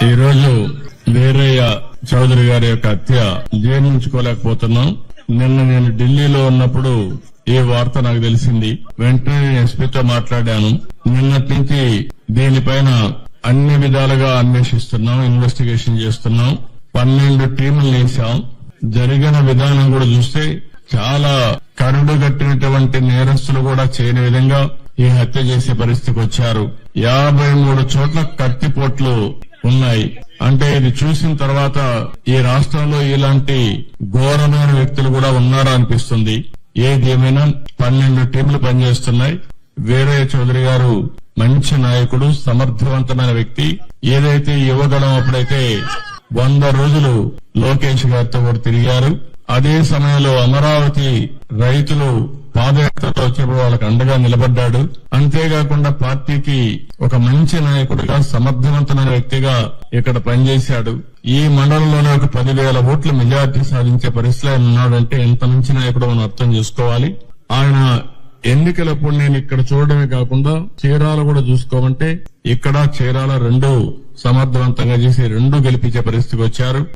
ఈ రోజు వీరయ్య చౌదరి గారి యొక్క హత్య జీర్ణించుకోలేకపోతున్నాం. నిన్న నేను ఢిల్లీలో ఉన్నప్పుడు ఈ వార్త నాకు తెలిసింది. వెంటనే ఎస్పీతో మాట్లాడాను. నిన్నటి నుంచి దీనిపైన అన్ని విధాలుగా అన్వేషిస్తున్నాం, ఇన్వెస్టిగేషన్ చేస్తున్నాం. 12 టీములు వేశాం. జరిగిన విధానం కూడా చూస్తే చాలా కరుడుగట్టినటువంటి నేరస్తులు కూడా చేయని విధంగా ఈ హత్య చేసే పరిస్థితికి వచ్చారు. 53 చోట్ల కత్తిపోట్లు ఉన్నాయి. అంటే ఇది చూసిన తర్వాత ఈ రాష్ట్రంలో ఇలాంటి ఘోరమైన వ్యక్తులు కూడా ఉన్నారా అనిపిస్తుంది. ఏది ఏమైనా 12 టీంలు పనిచేస్తున్నాయి. వీరయ్య చౌదరి గారు మంచి నాయకుడు, సమర్థవంతమైన వ్యక్తి. ఏదైతే యువగళం అప్పుడైతే 100 రోజులు లోకేష్ గారితో కూడా తిరిగారు. అదే సమయంలో అమరావతి రైతులు పాదయాత్రలో వచ్చినప్పుడు వాళ్ళకి అండగా నిలబడ్డాడు. అంతేకాకుండా పార్టీకి ఒక మంచి నాయకుడిగా, సమర్థవంతమైన వ్యక్తిగా ఇక్కడ పనిచేశాడు. ఈ మండలంలోనే ఒక 10,000 ఓట్ల మెజార్టీ సాధించే పరిస్థితిలో ఆయన ఉన్నాడంటే ఎంత మంచి నాయకుడు మనం అర్థం చేసుకోవాలి. ఆయన ఎన్నికలప్పుడు నేను ఇక్కడ చూడడమే కాకుండా చీరాల కూడా చూసుకోమంటే ఇక్కడ చీరాల 2 సమర్థవంతంగా చేసి 2 గెలిపించే పరిస్థితికి వచ్చారు.